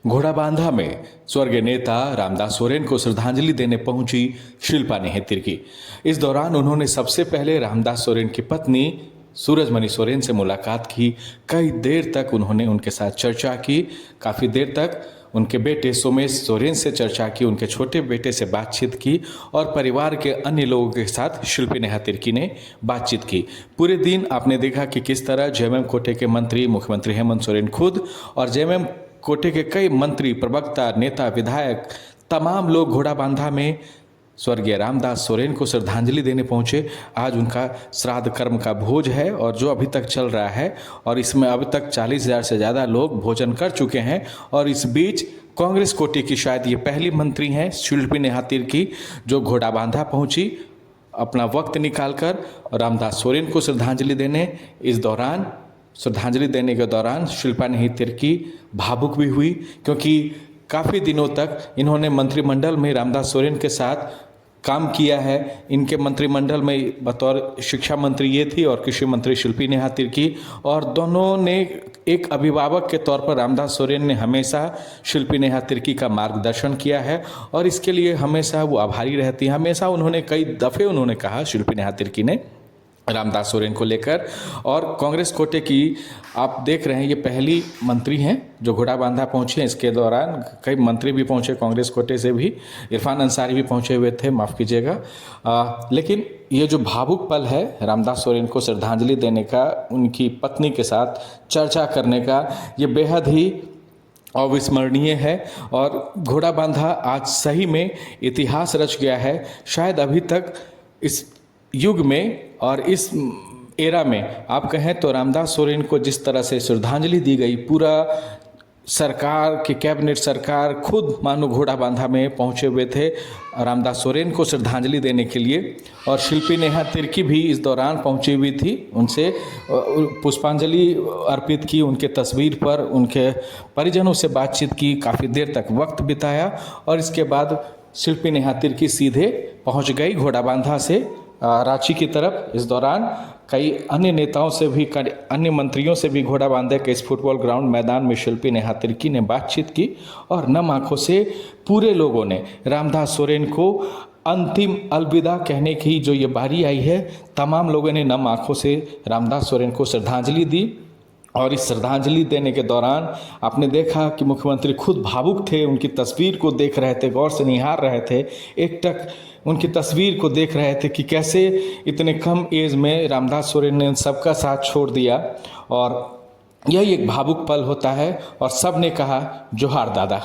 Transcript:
घोड़ाबांधा में स्वर्गीय नेता रामदास सोरेन को श्रद्धांजलि देने पहुंची शिल्पा नेहतिर की। इस दौरान उन्होंने सबसे पहले रामदास सोरेन की पत्नी सूरजमणि सोरेन से मुलाकात की। कई देर तक उन्होंने उनके साथ चर्चा की। काफ़ी देर तक उनके बेटे सोमेश सोरेन से चर्चा की, उनके छोटे बेटे से बातचीत की और परिवार के अन्य लोगों के साथ शिल्पी नेहातिरकी ने बातचीत की। पूरे दिन आपने देखा कि किस तरह जेएमएम कोटे के मंत्री मुख्यमंत्री हेमंत सोरेन खुद और जेएमएम कोटे के कई मंत्री, प्रवक्ता, नेता, विधायक, तमाम लोग घोड़ाबांधा में स्वर्गीय रामदास सोरेन को श्रद्धांजलि देने पहुंचे। आज उनका श्राद्ध कर्म का भोज है और जो अभी तक चल रहा है और इसमें अब तक 40,000 से ज़्यादा लोग भोजन कर चुके हैं। और इस बीच कांग्रेस कोटे की शायद ये पहली मंत्री हैं शिल्पी नेहातिरकी जो घोड़ाबांधा पहुंची अपना वक्त निकालकर रामदास सोरेन को श्रद्धांजलि देने। इस दौरान श्रद्धांजलि देने के दौरान शिल्पा नेहातिरकी भावुक भी हुई, क्योंकि काफ़ी दिनों तक इन्होंने मंत्रिमंडल में रामदास सोरेन के साथ काम किया है। इनके मंत्रिमंडल में बतौर शिक्षा मंत्री ये थी और कृषि मंत्री शिल्पी नेहातिरकी, और दोनों ने एक अभिभावक के तौर पर रामदास सोरेन ने हमेशा शिल्पी नेहातिरकी का मार्गदर्शन किया है और इसके लिए हमेशा वो आभारी रहती हैं। हमेशा उन्होंने कई दफ़े उन्होंने कहा शिल्पी नेहातिरकी ने रामदास सोरेन को लेकर। और कांग्रेस कोटे की आप देख रहे हैं ये पहली मंत्री हैं जो घोड़ाबांधा पहुंचे हैं। इसके दौरान कई मंत्री भी पहुंचे कांग्रेस कोटे से भी, इरफान अंसारी भी पहुंचे हुए थे, माफ़ कीजिएगा। लेकिन ये जो भावुक पल है रामदास सोरेन को श्रद्धांजलि देने का, उनकी पत्नी के साथ चर्चा करने का, ये बेहद ही अविस्मरणीय है। और घोड़ाबांधा आज सही में इतिहास रच गया है। शायद अभी तक इस युग में और इस एरा में आप कहें तो रामदास सोरेन को जिस तरह से श्रद्धांजलि दी गई, पूरा सरकार की कैबिनेट सरकार खुद मानो घोड़ाबांधा में पहुंचे हुए थे रामदास सोरेन को श्रद्धांजलि देने के लिए। और शिल्पी नेहातिरकी भी इस दौरान पहुंची हुई थी, उनसे पुष्पांजलि अर्पित की, उनके तस्वीर पर उनके परिजनों से बातचीत की, काफ़ी देर तक वक्त बिताया। और इसके बाद शिल्पी नेहातिरकी सीधे पहुँच गई घोड़ाबांधा से रांची की तरफ। इस दौरान कई अन्य नेताओं से भी, अन्य मंत्रियों से भी घोड़ाबांधा के इस फुटबॉल ग्राउंड मैदान में शिल्पी नेहातिरकी ने बातचीत की और नम आंखों से पूरे लोगों ने रामदास सोरेन को अंतिम अलविदा कहने की जो ये बारी आई है, तमाम लोगों ने नम आंखों से रामदास सोरेन को श्रद्धांजलि दी। और इस श्रद्धांजलि देने के दौरान आपने देखा कि मुख्यमंत्री खुद भावुक थे, उनकी तस्वीर को देख रहे थे, गौर से निहार रहे थे, एकटक उनकी तस्वीर को देख रहे थे कि कैसे इतने कम एज में रामदास सोरेन ने सबका साथ छोड़ दिया। और यही एक भावुक पल होता है और सब ने कहा जोहार दादा।